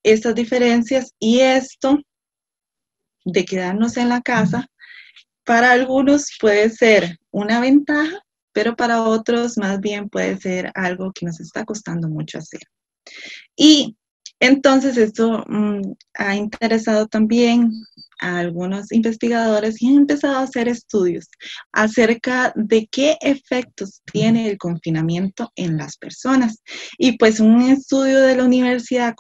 estas diferencias y esto de quedarnos en la casa, para algunos puede ser una ventaja, pero para otros más bien puede ser algo que nos está costando mucho hacer. Y entonces esto ha interesado también a algunos investigadores y han empezado a hacer estudios acerca de qué efectos tiene el confinamiento en las personas. Y pues un estudio de la Universidad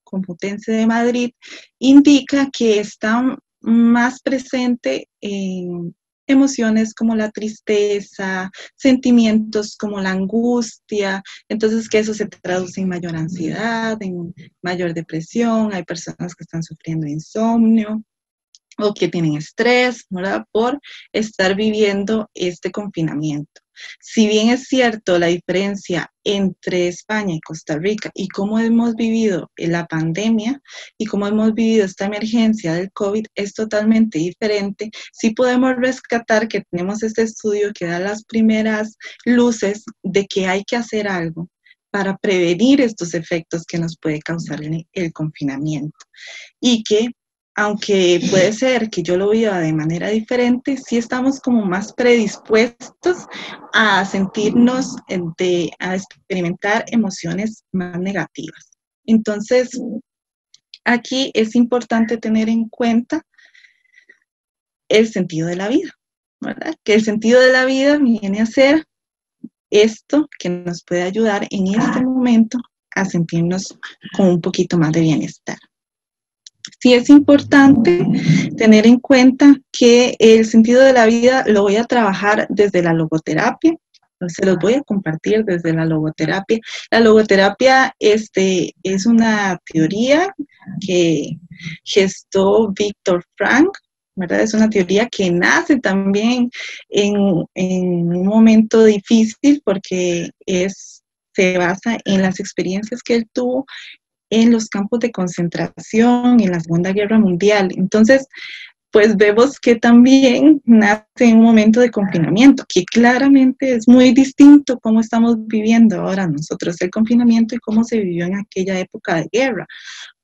Complutense de Madrid indica que está más presente en emociones como la tristeza, sentimientos como la angustia, entonces que eso se traduce en mayor ansiedad, en mayor depresión, hay personas que están sufriendo insomnio o que tienen estrés, ¿verdad? Por estar viviendo este confinamiento. Si bien es cierto la diferencia entre España y Costa Rica y cómo hemos vivido la pandemia y cómo hemos vivido esta emergencia del COVID es totalmente diferente, sí podemos rescatar que tenemos este estudio que da las primeras luces de que hay que hacer algo para prevenir estos efectos que nos puede causar el confinamiento y que aunque puede ser que yo lo viva de manera diferente, sí estamos como más predispuestos a sentirnos, a experimentar emociones más negativas. Entonces, aquí es importante tener en cuenta el sentido de la vida, ¿verdad? Que el sentido de la vida viene a ser esto que nos puede ayudar en este momento a sentirnos con un poquito más de bienestar. Sí es importante tener en cuenta que el sentido de la vida lo voy a trabajar desde la logoterapia, se los voy a compartir desde la logoterapia. La logoterapia es una teoría que gestó Viktor Frankl, ¿verdad? Es una teoría que nace también en un momento difícil porque se basa en las experiencias que él tuvo en los campos de concentración en la Segunda Guerra Mundial. Entonces, pues vemos que también nace en un momento de confinamiento, que claramente es muy distinto cómo estamos viviendo ahora nosotros el confinamiento y cómo se vivió en aquella época de guerra,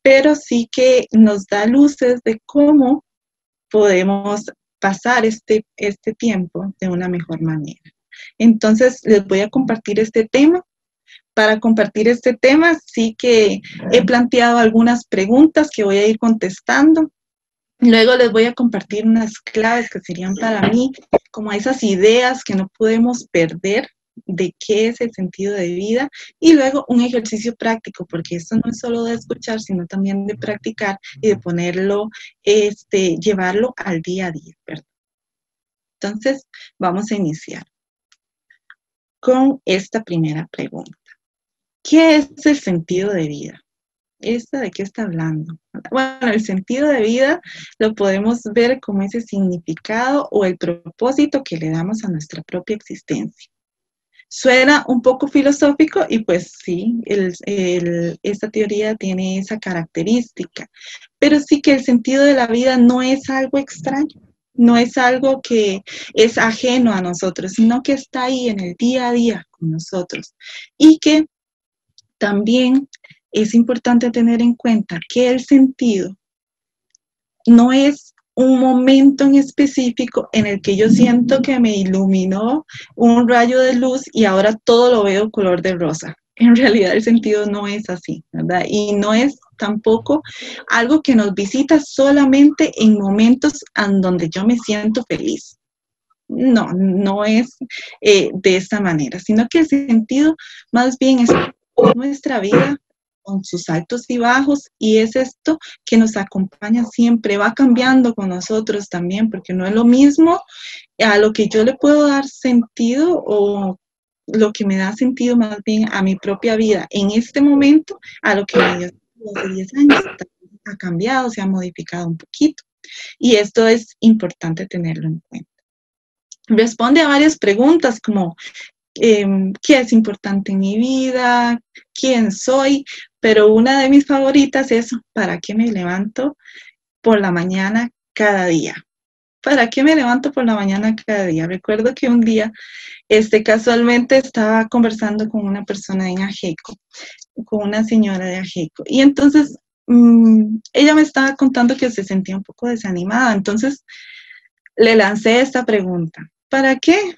pero sí que nos da luces de cómo podemos pasar este tiempo de una mejor manera. Entonces, les voy a compartir este tema. Para compartir este tema, sí que he planteado algunas preguntas que voy a ir contestando. Luego les voy a compartir unas claves que serían para mí como esas ideas que no podemos perder de qué es el sentido de vida y luego un ejercicio práctico, porque esto no es solo de escuchar, sino también de practicar y de ponerlo, llevarlo al día a día, ¿verdad? Entonces, vamos a iniciar con esta primera pregunta. ¿Qué es el sentido de vida? ¿Esta de qué está hablando? Bueno, el sentido de vida lo podemos ver como ese significado o el propósito que le damos a nuestra propia existencia. Suena un poco filosófico y pues sí, esta teoría tiene esa característica, pero sí que el sentido de la vida no es algo extraño, no es algo que es ajeno a nosotros, sino que está ahí en el día a día con nosotros y que también es importante tener en cuenta que el sentido no es un momento en específico en el que yo siento que me iluminó un rayo de luz y ahora todo lo veo color de rosa. En realidad el sentido no es así, ¿verdad? Y no es tampoco algo que nos visita solamente en momentos en donde yo me siento feliz. No, no es de esta manera, sino que el sentido más bien es nuestra vida con sus altos y bajos y es esto que nos acompaña siempre, va cambiando con nosotros también, porque no es lo mismo a lo que yo le puedo dar sentido o lo que me da sentido más bien a mi propia vida en este momento, a lo que me dio hace 10 años. Ha cambiado, se ha modificado un poquito y esto es importante tenerlo en cuenta. Responde a varias preguntas como qué es importante en mi vida, quién soy, pero una de mis favoritas es ¿para qué me levanto por la mañana cada día? ¿Para qué me levanto por la mañana cada día? Recuerdo que un día, casualmente estaba conversando con una persona en Ajeco, con una señora de Ajeco, y entonces ella me estaba contando que se sentía un poco desanimada, entonces le lancé esta pregunta: ¿para qué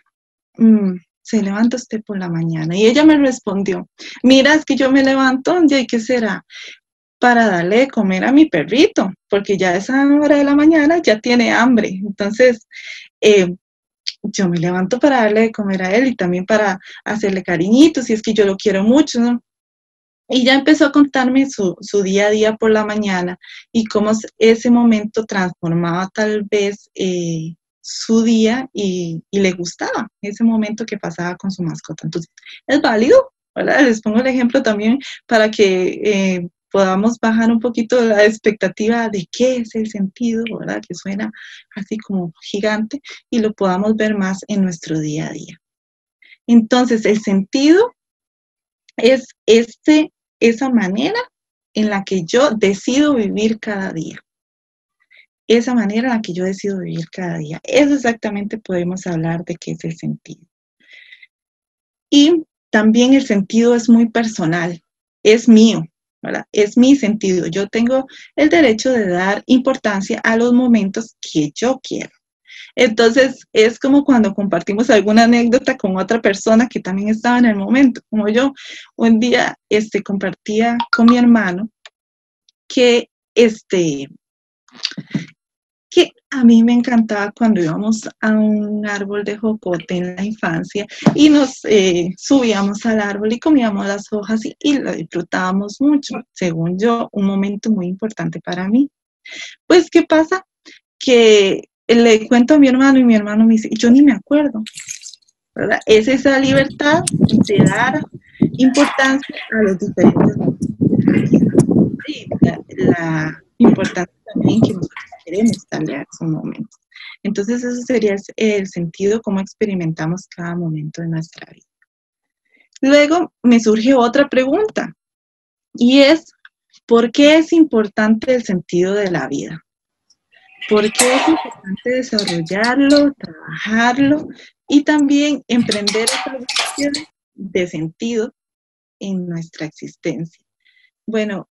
se levanta usted por la mañana? Y ella me respondió: mira, es que yo me levanto, ¿y qué será? Para darle de comer a mi perrito, porque ya a esa hora de la mañana ya tiene hambre. Entonces, eh, yo me levanto para darle de comer a él y también para hacerle cariñitos, y es que yo lo quiero mucho, ¿no? Y ya empezó a contarme su día a día por la mañana y cómo ese momento transformaba tal vez su día y le gustaba ese momento que pasaba con su mascota. Entonces, es válido, ¿verdad? Les pongo el ejemplo también para que podamos bajar un poquito la expectativa de qué es el sentido, ¿verdad? Que suena así como gigante, y lo podamos ver más en nuestro día a día. Entonces, el sentido es esa manera en la que yo decido vivir cada día. Esa manera en la que yo decido vivir cada día. Eso exactamente podemos hablar de qué es el sentido. Y también el sentido es muy personal, es mío, ¿verdad? Es mi sentido. Yo tengo el derecho de dar importancia a los momentos que yo quiero. Entonces, es como cuando compartimos alguna anécdota con otra persona que también estaba en el momento. Como yo un día compartía con mi hermano que, que a mí me encantaba cuando íbamos a un árbol de jocote en la infancia y nos subíamos al árbol y comíamos las hojas y lo disfrutábamos mucho. Según yo, un momento muy importante para mí. Pues, ¿qué pasa? Que le cuento a mi hermano y mi hermano me dice: yo ni me acuerdo, ¿verdad? Es esa libertad de dar importancia a los diferentes momentos y la importancia también que nosotros queremos darle a esos momentos. Entonces, eso sería el sentido, cómo experimentamos cada momento de nuestra vida. Luego me surge otra pregunta, y es: ¿por qué es importante el sentido de la vida? ¿Por qué es importante desarrollarlo, trabajarlo y también emprender esta búsqueda de sentido en nuestra existencia? Bueno,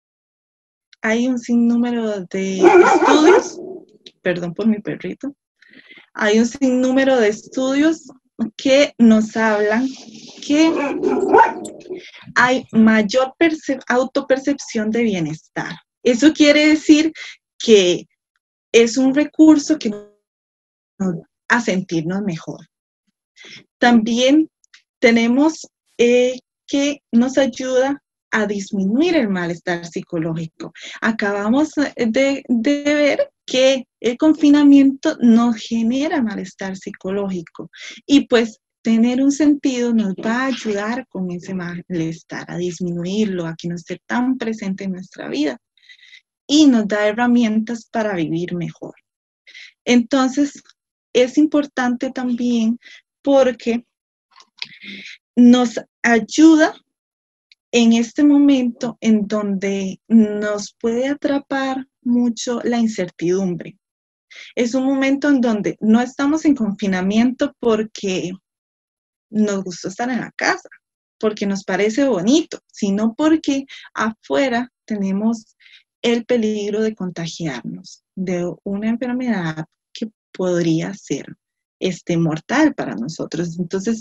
hay un sinnúmero de estudios, perdón por mi perrito, hay un sinnúmero de estudios que nos hablan que hay mayor autopercepción de bienestar. Eso quiere decir que es un recurso que nos da a sentirnos mejor. También tenemos que nos ayuda a disminuir el malestar psicológico. Acabamos de ver que el confinamiento nos genera malestar psicológico y pues tener un sentido nos va a ayudar con ese malestar, a disminuirlo, a que no esté tan presente en nuestra vida y nos da herramientas para vivir mejor. Entonces, es importante también porque nos ayuda en este momento en donde nos puede atrapar mucho la incertidumbre. Es un momento en donde no estamos en confinamiento porque nos gusta estar en la casa, porque nos parece bonito, sino porque afuera tenemos el peligro de contagiarnos de una enfermedad que podría ser mortal para nosotros. Entonces,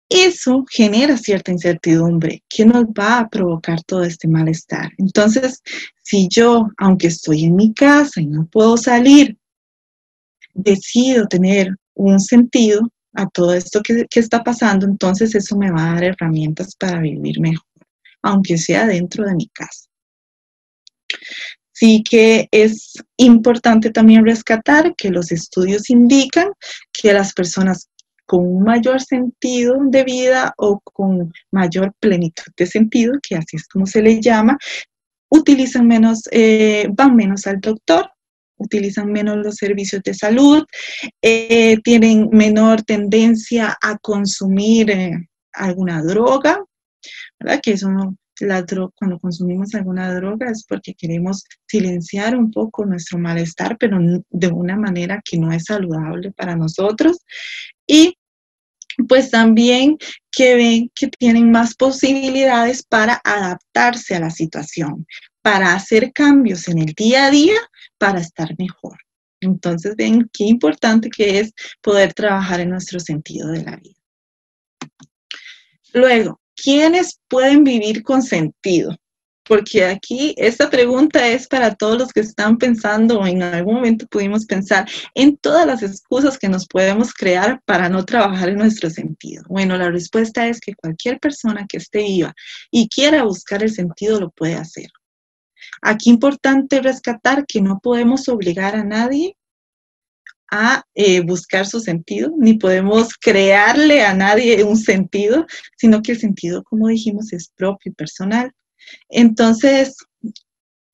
eso genera cierta incertidumbre que nos va a provocar todo este malestar. Entonces, si yo, aunque estoy en mi casa y no puedo salir, decido tener un sentido a todo esto que está pasando, entonces eso me va a dar herramientas para vivir mejor, aunque sea dentro de mi casa. Sí que es importante también rescatar que los estudios indican que las personas con un mayor sentido de vida o con mayor plenitud de sentido, que así es como se le llama, utilizan menos, van menos al doctor, utilizan menos los servicios de salud, tienen menor tendencia a consumir alguna droga, ¿verdad? Que eso no, cuando consumimos alguna droga es porque queremos silenciar un poco nuestro malestar, pero de una manera que no es saludable para nosotros. Y pues también que ven que tienen más posibilidades para adaptarse a la situación. para hacer cambios en el día a día para estar mejor. Entonces, ven qué importante que es poder trabajar en nuestro sentido de la vida. Luego, ¿quiénes pueden vivir con sentido? Porque aquí esta pregunta es para todos los que están pensando o en algún momento pudimos pensar en todas las excusas que nos podemos crear para no trabajar en nuestro sentido. Bueno, la respuesta es que cualquier persona que esté viva y quiera buscar el sentido lo puede hacer. Aquí es importante rescatar que no podemos obligar a nadie a buscar su sentido, ni podemos crearle a nadie un sentido, sino que el sentido, como dijimos, es propio y personal. Entonces,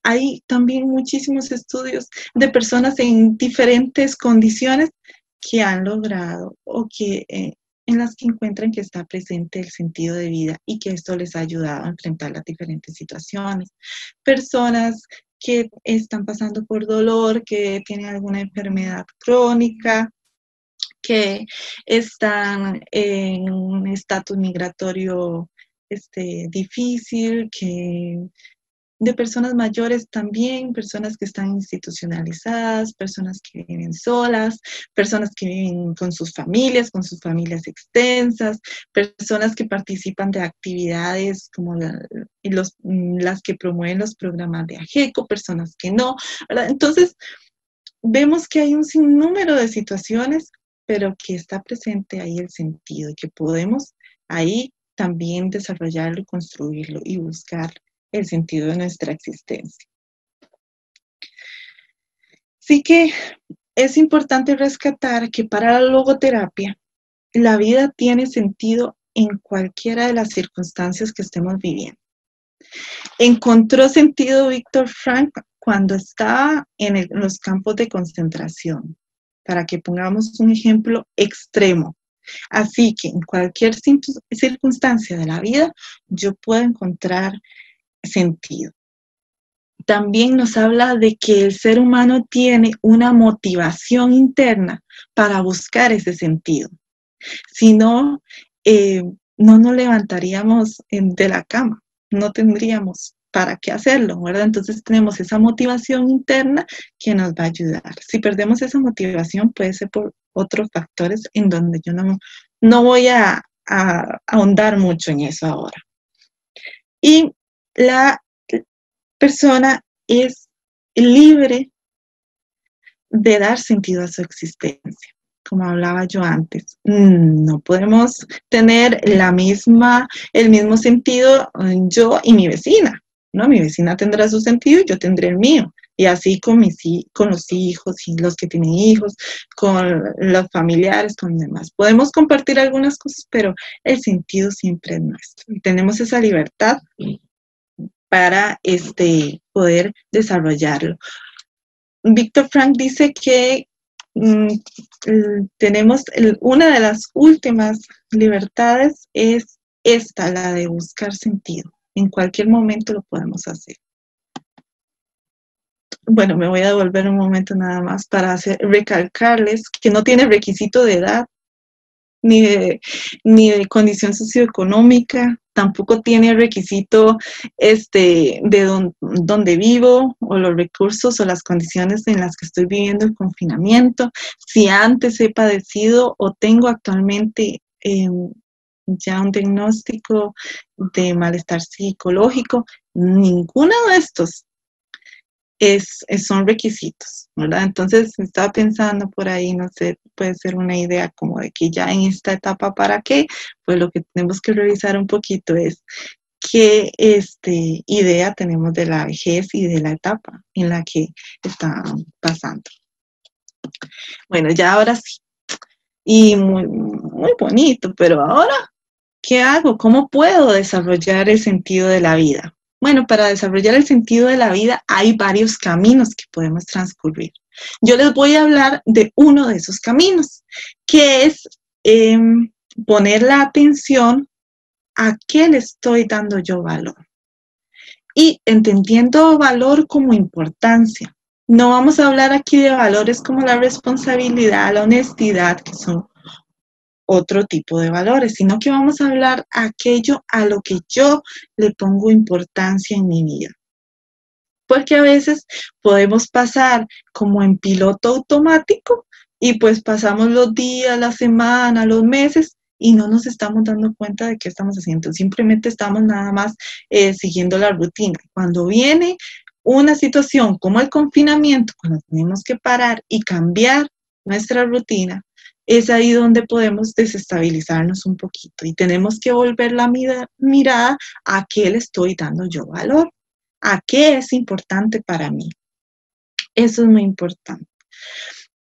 hay también muchísimos estudios de personas en diferentes condiciones que han logrado o que en las que encuentran que está presente el sentido de vida y que esto les ha ayudado a enfrentar las diferentes situaciones. Personas que están pasando por dolor, que tienen alguna enfermedad crónica, que están en un estatus migratorio difícil, que de personas mayores también, personas que están institucionalizadas, personas que viven solas, personas que viven con sus familias extensas, personas que participan de actividades como las que promueven los programas de AGECO, personas que no, ¿verdad? Entonces, vemos que hay un sinnúmero de situaciones, pero que está presente ahí el sentido y que podemos ahí también desarrollarlo, construirlo y buscar el sentido de nuestra existencia. Así que es importante rescatar que para la logoterapia, la vida tiene sentido en cualquiera de las circunstancias que estemos viviendo. Encontró sentido Viktor Frankl cuando estaba en los campos de concentración, para que pongamos un ejemplo extremo. Así que en cualquier circunstancia de la vida, yo puedo encontrar sentido. También nos habla de que el ser humano tiene una motivación interna para buscar ese sentido. Si no, no nos levantaríamos de la cama, no tendríamos para qué hacerlo, ¿verdad? Entonces tenemos esa motivación interna que nos va a ayudar. Si perdemos esa motivación, puede ser por otros factores en donde yo no voy a ahondar mucho en eso ahora. Y la persona es libre de dar sentido a su existencia. Como hablaba yo antes, no podemos tener el mismo sentido yo y mi vecina, ¿no? Mi vecina tendrá su sentido y yo tendré el mío. Y así con los hijos y los que tienen hijos, con los familiares, con los demás. Podemos compartir algunas cosas, pero el sentido siempre es nuestro. Y tenemos esa libertad para poder desarrollarlo. Viktor Frankl dice que tenemos una de las últimas libertades es esta, la de buscar sentido. En cualquier momento lo podemos hacer. Bueno, me voy a devolver un momento nada más para recalcarles que no tiene requisito de edad, ni de condición socioeconómica, tampoco tiene requisito de donde vivo o los recursos o las condiciones en las que estoy viviendo el confinamiento, si antes he padecido o tengo actualmente ya un diagnóstico de malestar psicológico, ninguno de estos son requisitos, ¿verdad? Entonces estaba pensando por ahí, no sé, puede ser una idea como de que ya en esta etapa, ¿para qué? Pues lo que tenemos que revisar un poquito es qué idea tenemos de la vejez y de la etapa en la que está pasando. Bueno, ya ahora sí, y muy, muy bonito, pero ahora, ¿qué hago? ¿Cómo puedo desarrollar el sentido de la vida? Bueno, para desarrollar el sentido de la vida hay varios caminos que podemos transcurrir. Yo les voy a hablar de uno de esos caminos, que es poner la atención a qué le estoy dando yo valor. Y entendiendo valor como importancia. No vamos a hablar aquí de valores como la responsabilidad, la honestidad, que son otro tipo de valores, sino que vamos a hablar aquello a lo que yo le pongo importancia en mi vida. porque a veces podemos pasar como en piloto automático y pues pasamos los días, la semana, los meses y no nos estamos dando cuenta de qué estamos haciendo. Simplemente estamos nada más siguiendo la rutina. Cuando viene una situación como el confinamiento, cuando tenemos que parar y cambiar nuestra rutina, es ahí donde podemos desestabilizarnos un poquito y tenemos que volver la mirada a qué le estoy dando yo valor, a qué es importante para mí. Eso es muy importante.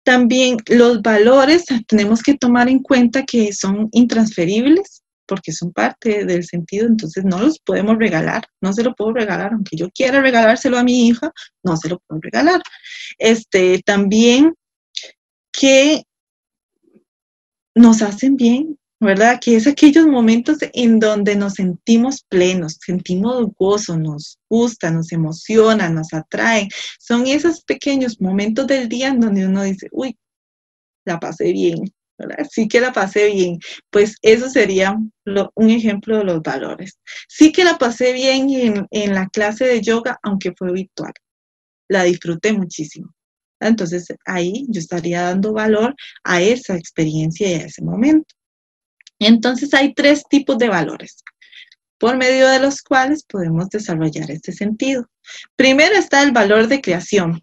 También los valores tenemos que tomar en cuenta que son intransferibles porque son parte del sentido, entonces no los podemos regalar, no se lo puedo regalar, aunque yo quiera regalárselo a mi hija, no se lo puedo regalar. También que nos hacen bien, ¿verdad? Que es aquellos momentos en donde nos sentimos plenos, sentimos gozo, nos gusta, nos emociona, nos atrae. Son esos pequeños momentos del día en donde uno dice, uy, la pasé bien, ¿verdad? Sí que la pasé bien. Pues eso sería un ejemplo de los valores. Sí que la pasé bien en la clase de yoga, aunque fue virtual. La disfruté muchísimo. Entonces ahí yo estaría dando valor a esa experiencia y a ese momento. Entonces hay 3 tipos de valores por medio de los cuales podemos desarrollar este sentido. Primero está el valor de creación,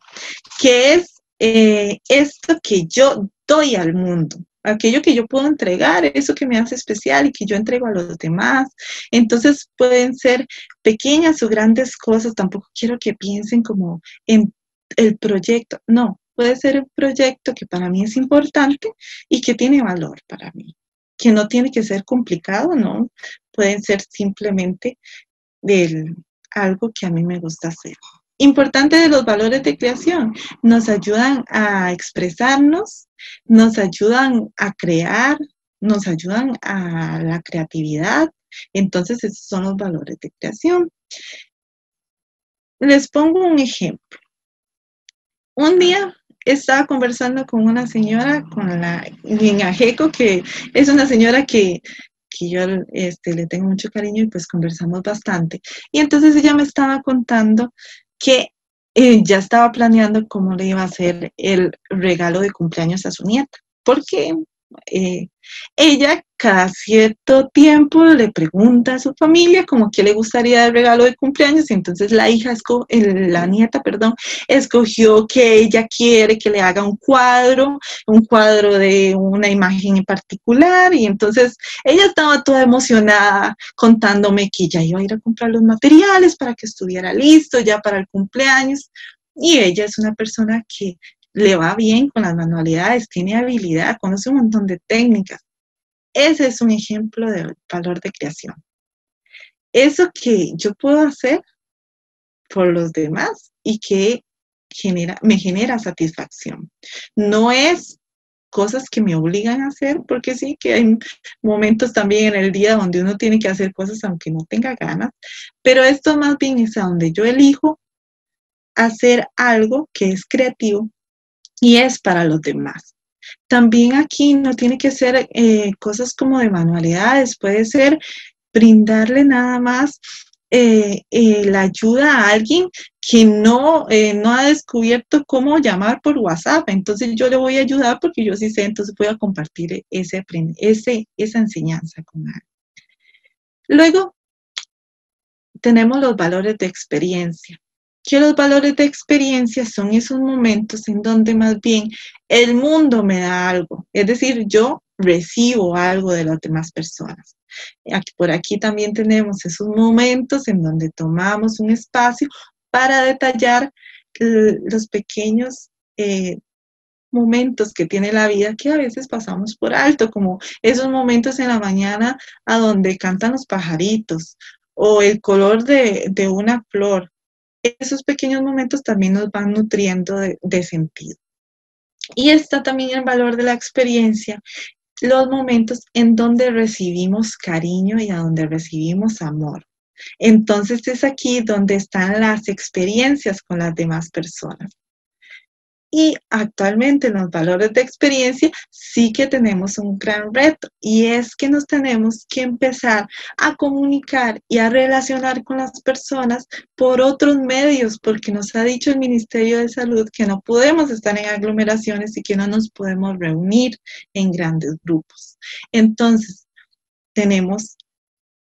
que es esto que yo doy al mundo, aquello que yo puedo entregar, eso que me hace especial y que yo entrego a los demás. Entonces pueden ser pequeñas o grandes cosas, tampoco quiero que piensen como en el proyecto, no, puede ser un proyecto que para mí es importante y que tiene valor para mí, que no tiene que ser complicado, ¿no? Pueden ser simplemente algo que a mí me gusta hacer. Importante de los valores de creación, nos ayudan a expresarnos, nos ayudan a crear, nos ayudan a la creatividad. Entonces, esos son los valores de creación. Les pongo un ejemplo. Un día estaba conversando con una señora, con la Ajeco, que es una señora que yo le tengo mucho cariño y pues conversamos bastante. Y entonces ella me estaba contando que ya estaba planeando cómo le iba a hacer el regalo de cumpleaños a su nieta, porque ella cada cierto tiempo le pregunta a su familia como qué le gustaría el regalo de cumpleaños y entonces la nieta, escogió que ella quiere que le haga un cuadro de una imagen en particular y entonces ella estaba toda emocionada contándome que ya iba a ir a comprar los materiales para que estuviera listo ya para el cumpleaños y ella es una persona que le va bien con las manualidades, tiene habilidad, conoce un montón de técnicas. Ese es un ejemplo de valor de creación. Eso que yo puedo hacer por los demás y que me genera satisfacción. No es cosas que me obligan a hacer, porque sí que hay momentos también en el día donde uno tiene que hacer cosas aunque no tenga ganas, pero esto más bien es a donde yo elijo hacer algo que es creativo y es para los demás. También aquí no tiene que ser cosas como de manualidades, puede ser brindarle nada más la ayuda a alguien que no ha descubierto cómo llamar por WhatsApp. Entonces yo le voy a ayudar porque yo sí sé, entonces voy a compartir esa enseñanza con alguien. Luego tenemos los valores de experiencia. Que los valores de experiencia son esos momentos en donde más bien el mundo me da algo, es decir, yo recibo algo de las demás personas. Por aquí también tenemos esos momentos en donde tomamos un espacio para detallar los pequeños momentos que tiene la vida que a veces pasamos por alto, como esos momentos en la mañana a donde cantan los pajaritos o el color de una flor. Esos pequeños momentos también nos van nutriendo de sentido. Y está también el valor de la experiencia, los momentos en donde recibimos cariño y a donde recibimos amor. Entonces es aquí donde están las experiencias con las demás personas. Y actualmente en los valores de experiencia sí que tenemos un gran reto y es que nos tenemos que empezar a comunicar y a relacionar con las personas por otros medios, porque nos ha dicho el Ministerio de Salud que no podemos estar en aglomeraciones y que no nos podemos reunir en grandes grupos. Entonces, tenemos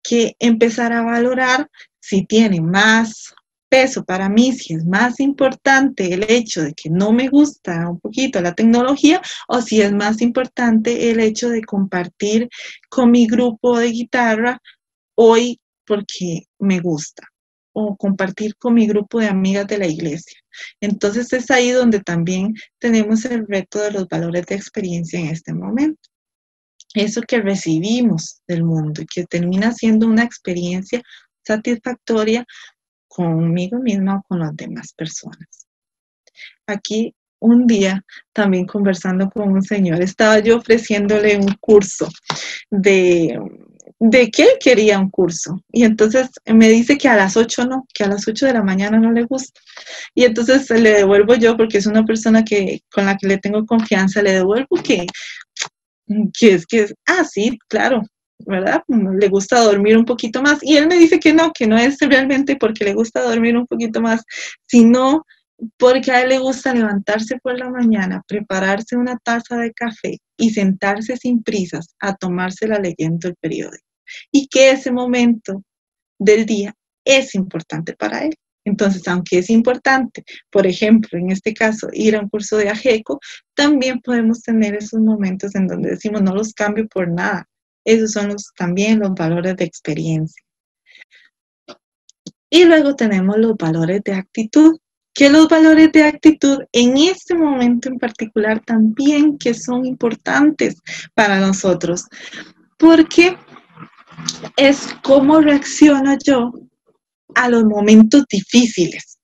que empezar a valorar si tiene más peso para mí, si es más importante el hecho de que no me gusta un poquito la tecnología o si es más importante el hecho de compartir con mi grupo de guitarra hoy porque me gusta o compartir con mi grupo de amigas de la iglesia. Entonces es ahí donde también tenemos el reto de los valores de experiencia en este momento. Eso que recibimos del mundo y que termina siendo una experiencia satisfactoria conmigo misma o con las demás personas. Aquí un día, también conversando con un señor, estaba yo ofreciéndole un curso de que él quería un curso. Y entonces me dice que a las 8 no, que a las 8 de la mañana no le gusta. Y entonces le devuelvo yo, porque es una persona con la que le tengo confianza, le devuelvo sí, claro, ¿verdad? Le gusta dormir un poquito más. Y él me dice que no es realmente porque le gusta dormir un poquito más, sino porque a él le gusta levantarse por la mañana, prepararse una taza de café y sentarse sin prisas a tomársela leyendo el periódico. Y que ese momento del día es importante para él. Entonces, aunque es importante, por ejemplo, en este caso, ir a un curso de AGECO, también podemos tener esos momentos en donde decimos, no los cambio por nada. Esos son también los valores de experiencia. Y luego tenemos los valores de actitud, que los valores de actitud en este momento en particular también que son importantes para nosotros, porque es cómo reacciono yo a los momentos difíciles.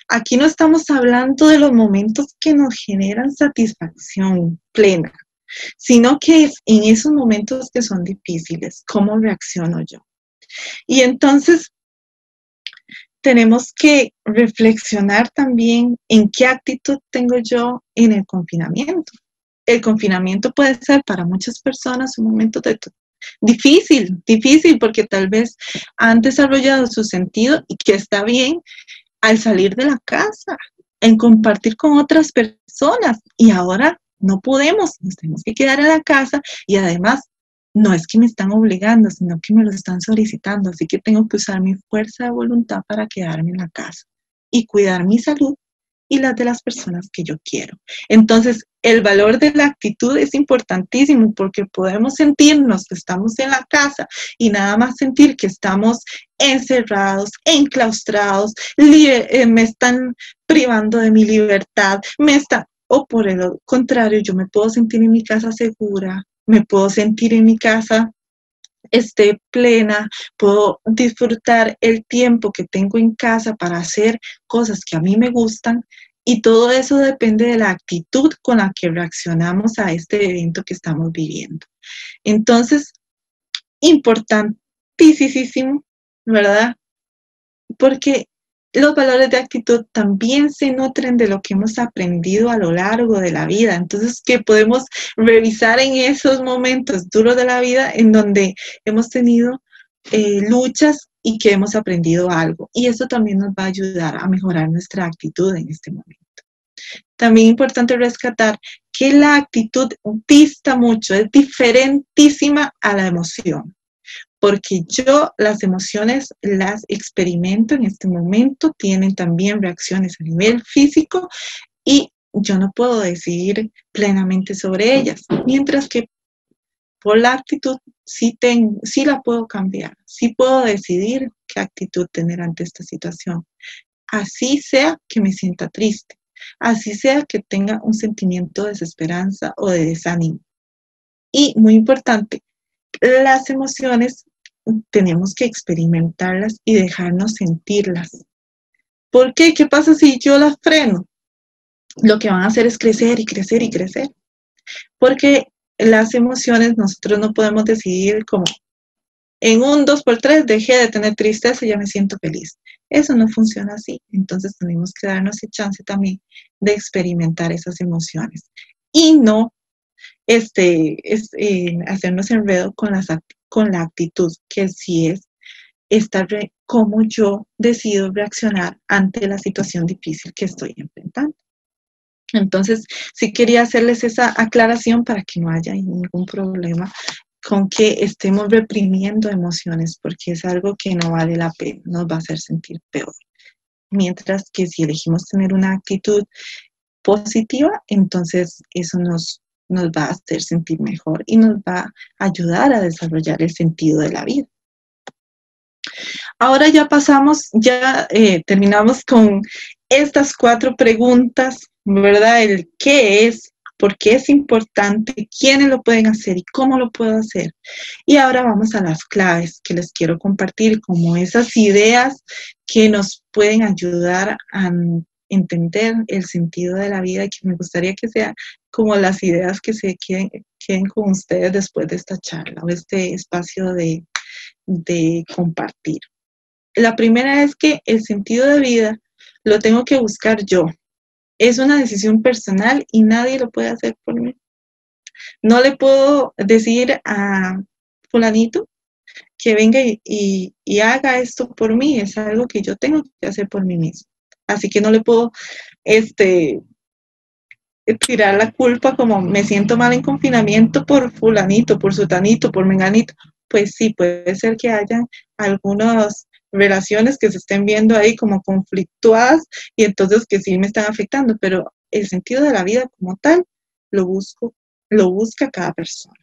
Aquí no estamos hablando de los momentos que nos generan satisfacción plena, sino que es en esos momentos que son difíciles, cómo reacciono yo. Y entonces tenemos que reflexionar también en qué actitud tengo yo en el confinamiento. El confinamiento puede ser para muchas personas un momento difícil, porque tal vez han desarrollado su sentido y que está bien al salir de la casa, en compartir con otras personas y ahora no podemos, nos tenemos que quedar en la casa y además no es que me están obligando, sino que me lo están solicitando, así que tengo que usar mi fuerza de voluntad para quedarme en la casa y cuidar mi salud y las de las personas que yo quiero. Entonces, el valor de la actitud es importantísimo porque podemos sentirnos que estamos en la casa y nada más sentir que estamos encerrados, enclaustrados, me están privando de mi libertad, o por el contrario, yo me puedo sentir en mi casa segura, me puedo sentir en mi casa plena, puedo disfrutar el tiempo que tengo en casa para hacer cosas que a mí me gustan y todo eso depende de la actitud con la que reaccionamos a este evento que estamos viviendo. Entonces, importantísimo, ¿verdad? Porque los valores de actitud también se nutren de lo que hemos aprendido a lo largo de la vida. Entonces, que podemos revisar en esos momentos duros de la vida en donde hemos tenido luchas y que hemos aprendido algo. Y eso también nos va a ayudar a mejorar nuestra actitud en este momento. También es importante rescatar que la actitud dista mucho, es diferentísima a la emoción. Porque yo las emociones las experimento en este momento, tienen también reacciones a nivel físico y yo no puedo decidir plenamente sobre ellas, mientras que por la actitud sí la puedo cambiar, sí puedo decidir qué actitud tener ante esta situación, así sea que me sienta triste, así sea que tenga un sentimiento de desesperanza o de desánimo. Y muy importante, las emociones tenemos que experimentarlas y dejarnos sentirlas. ¿Por qué? ¿Qué pasa si yo las freno? Lo que van a hacer es crecer y crecer y crecer. Porque las emociones nosotros no podemos decidir como en un 2x3 dejé de tener tristeza y ya me siento feliz. Eso no funciona así. Entonces tenemos que darnos el chance también de experimentar esas emociones y no hacernos enredo con la actitud, que sí es cómo yo decido reaccionar ante la situación difícil que estoy enfrentando. Entonces, sí quería hacerles esa aclaración para que no haya ningún problema con que estemos reprimiendo emociones, porque es algo que no vale la pena, nos va a hacer sentir peor. Mientras que si elegimos tener una actitud positiva, entonces eso nos va a hacer sentir mejor y nos va a ayudar a desarrollar el sentido de la vida. Ahora ya terminamos con estas 4 preguntas, ¿verdad? El qué es, por qué es importante, quiénes lo pueden hacer y cómo lo puedo hacer. Y ahora vamos a las claves que les quiero compartir, como esas ideas que nos pueden ayudar a entender el sentido de la vida, y que me gustaría que sean como las ideas que se queden con ustedes después de esta charla o este espacio de compartir. La primera es que el sentido de vida lo tengo que buscar yo. Es una decisión personal y nadie lo puede hacer por mí. No le puedo decir a fulanito que venga y haga esto por mí. Es algo que yo tengo que hacer por mí mismo. Así que no le puedo tirar la culpa como me siento mal en confinamiento por fulanito, por sutanito, por menganito. Pues sí, puede ser que hayan algunas relaciones que se estén viendo ahí como conflictuadas y entonces que sí me están afectando, pero el sentido de la vida como tal lo busca cada persona.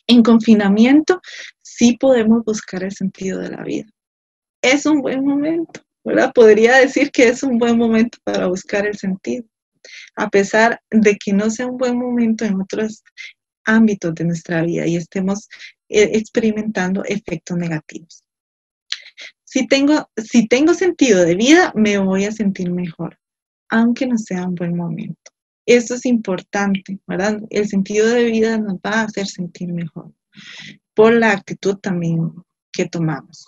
En confinamiento sí podemos buscar el sentido de la vida. Es un buen momento, ¿verdad? Podría decir que es un buen momento para buscar el sentido, a pesar de que no sea un buen momento en otros ámbitos de nuestra vida y estemos experimentando efectos negativos. Si tengo sentido de vida, me voy a sentir mejor, aunque no sea un buen momento. Esto es importante, ¿verdad? El sentido de vida nos va a hacer sentir mejor por la actitud también que tomamos.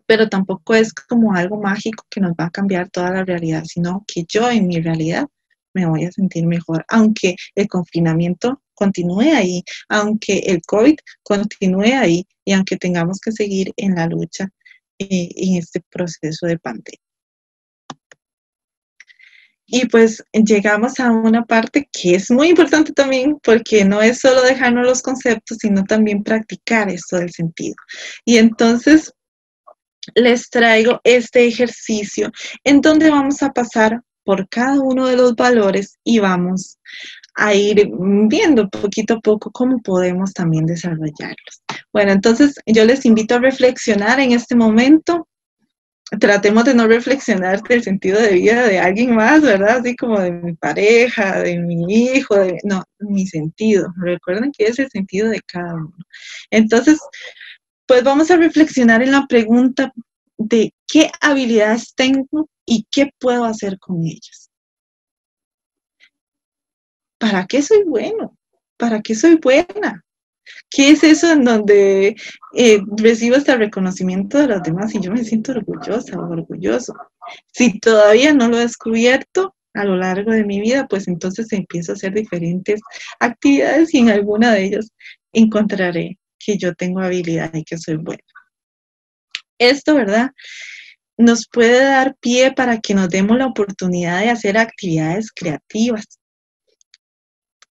Pero tampoco es como algo mágico que nos va a cambiar toda la realidad, sino que yo en mi realidad me voy a sentir mejor, aunque el confinamiento continúe ahí, aunque el COVID continúe ahí y aunque tengamos que seguir en la lucha en este proceso de pandemia. Y pues llegamos a una parte que es muy importante también, porque no es solo dejarnos los conceptos, sino también practicar esto del sentido. Y entonces les traigo este ejercicio en donde vamos a pasar por cada uno de los valores y vamos a ir viendo poquito a poco cómo podemos también desarrollarlos. Bueno, entonces yo les invito a reflexionar en este momento. Tratemos de no reflexionar del sentido de vida de alguien más, ¿verdad? Así como de mi pareja, de mi hijo, no, mi sentido. Recuerden que es el sentido de cada uno. Entonces, pues vamos a reflexionar en la pregunta de qué habilidades tengo y qué puedo hacer con ellas. ¿Para qué soy bueno? ¿Para qué soy buena? ¿Qué es eso en donde recibo este reconocimiento de los demás y yo me siento orgullosa o orgulloso? Si todavía no lo he descubierto a lo largo de mi vida, pues entonces empiezo a hacer diferentes actividades y en alguna de ellas encontraré que yo tengo habilidad y que soy buena. Esto, ¿verdad? Nos puede dar pie para que nos demos la oportunidad de hacer actividades creativas.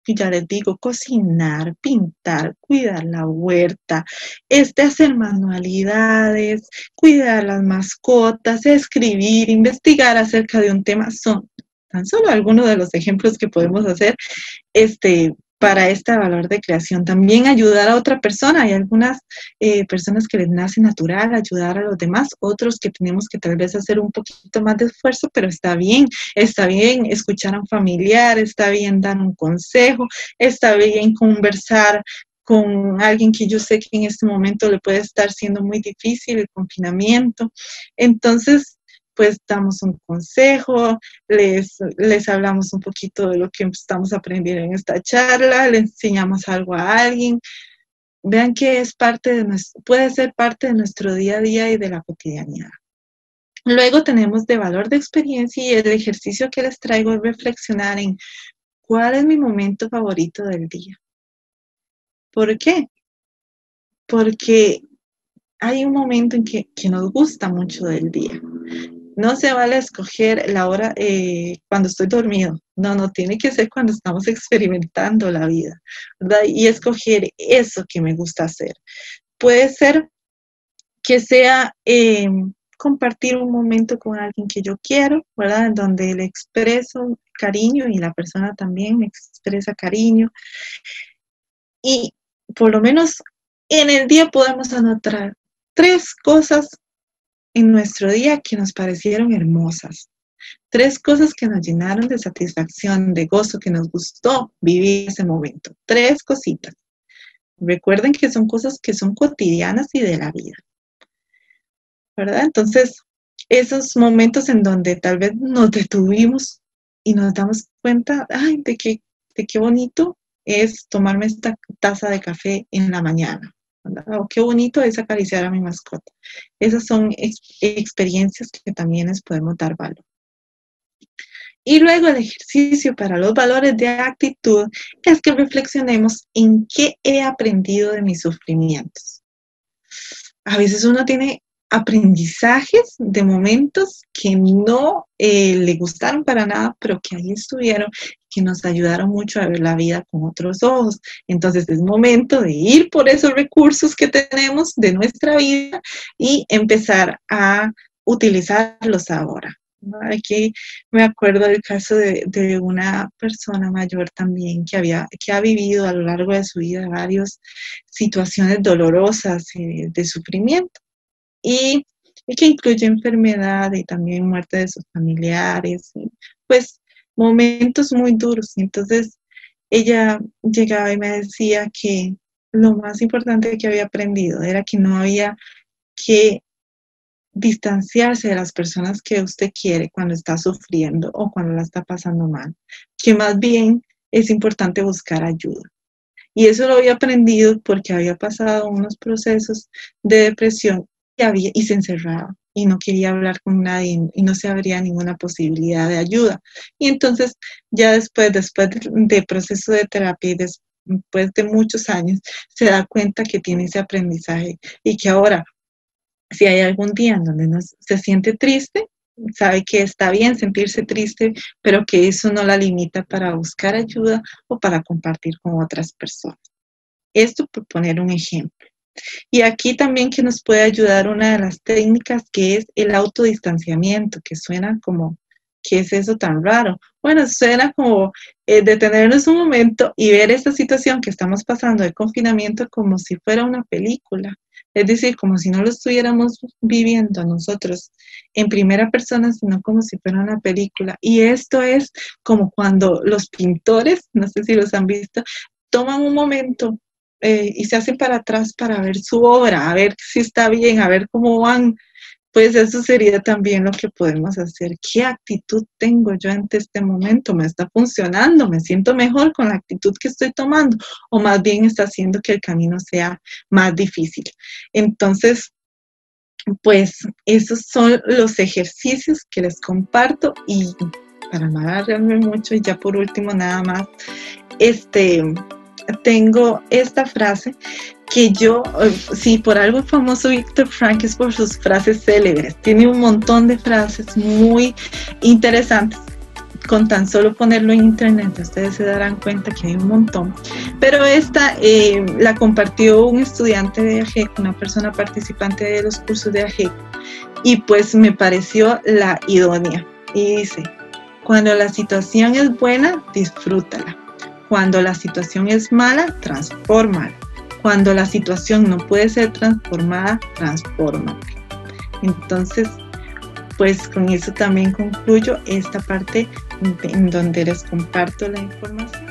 Y ya les digo, cocinar, pintar, cuidar la huerta, hacer manualidades, cuidar las mascotas, escribir, investigar acerca de un tema, son tan solo algunos de los ejemplos que podemos hacer para este valor de creación. También ayudar a otra persona. Hay algunas personas que les nace natural ayudar a los demás, otros que tenemos que tal vez hacer un poquito más de esfuerzo, pero está bien escuchar a un familiar, está bien dar un consejo, está bien conversar con alguien que yo sé que en este momento le puede estar siendo muy difícil el confinamiento. Entonces, pues damos un consejo, les hablamos un poquito de lo que estamos aprendiendo en esta charla, le enseñamos algo a alguien. Vean que puede ser parte de nuestro día a día y de la cotidianidad. Luego tenemos de valor de experiencia y el ejercicio que les traigo es reflexionar en cuál es mi momento favorito del día. ¿Por qué? Porque hay un momento en que nos gusta mucho del día. No se vale escoger la hora cuando estoy dormido. No, tiene que ser cuando estamos experimentando la vida, ¿verdad? Y escoger eso que me gusta hacer. Puede ser que sea compartir un momento con alguien que yo quiero, ¿verdad? En donde le expreso cariño y la persona también me expresa cariño. Y por lo menos en el día podemos anotar 3 cosas en nuestro día que nos parecieron hermosas. 3 cosas que nos llenaron de satisfacción, de gozo, que nos gustó vivir ese momento. 3 cositas. Recuerden que son cosas que son cotidianas y de la vida, ¿verdad? Entonces, esos momentos en donde tal vez nos detuvimos y nos damos cuenta, ay, de qué bonito es tomarme esta taza de café en la mañana, ¿verdad? O qué bonito es acariciar a mi mascota. Esas son experiencias que también les podemos dar valor. Y luego el ejercicio para los valores de actitud es que reflexionemos en qué he aprendido de mis sufrimientos. A veces uno tiene aprendizajes de momentos que no le gustaron para nada, pero que ahí estuvieron, que nos ayudaron mucho a ver la vida con otros ojos. Entonces es momento de ir por esos recursos que tenemos de nuestra vida y empezar a utilizarlos ahora. Aquí me acuerdo del caso de una persona mayor también que ha vivido a lo largo de su vida varias situaciones dolorosas de sufrimiento y que incluye enfermedad y también muerte de sus familiares, y pues momentos muy duros. Entonces ella llegaba y me decía que lo más importante que había aprendido era que no había que distanciarse de las personas que usted quiere cuando está sufriendo o cuando la está pasando mal, que más bien es importante buscar ayuda. Y eso lo había aprendido porque había pasado unos procesos de depresión y se encerraba y no quería hablar con nadie y no se abría ninguna posibilidad de ayuda. Y entonces ya después de proceso de terapia y después de muchos años, se da cuenta que tiene ese aprendizaje y que ahora si hay algún día en donde se siente triste, sabe que está bien sentirse triste, pero que eso no la limita para buscar ayuda o para compartir con otras personas. Esto por poner un ejemplo. Y aquí también que nos puede ayudar una de las técnicas que es el autodistanciamiento, que suena como, ¿qué es eso tan raro? Bueno, suena como detenernos un momento y ver esta situación que estamos pasando de confinamiento como si fuera una película. Es decir, como si no lo estuviéramos viviendo nosotros en primera persona, sino como si fuera una película. Y esto es como cuando los pintores, no sé si los han visto, toman un momento y se hacen para atrás para ver su obra, a ver si está bien, a ver cómo van. Pues eso sería también lo que podemos hacer. ¿Qué actitud tengo yo ante este momento? ¿Me está funcionando? ¿Me siento mejor con la actitud que estoy tomando? ¿O más bien está haciendo que el camino sea más difícil? Entonces, pues esos son los ejercicios que les comparto y para no alargarme mucho y ya por último nada más, tengo esta frase que yo, sí, por algo famoso Víctor Frank es por sus frases célebres. Tiene un montón de frases muy interesantes. Con tan solo ponerlo en internet, ustedes se darán cuenta que hay un montón. Pero esta la compartió un estudiante de AGEC, una persona participante de los cursos de AGEC, y pues me pareció la idónea. Y dice, cuando la situación es buena, disfrútala. Cuando la situación es mala, transfórmala. Cuando la situación no puede ser transformada, transfórmala. Entonces, pues con eso también concluyo esta parte en donde les comparto la información.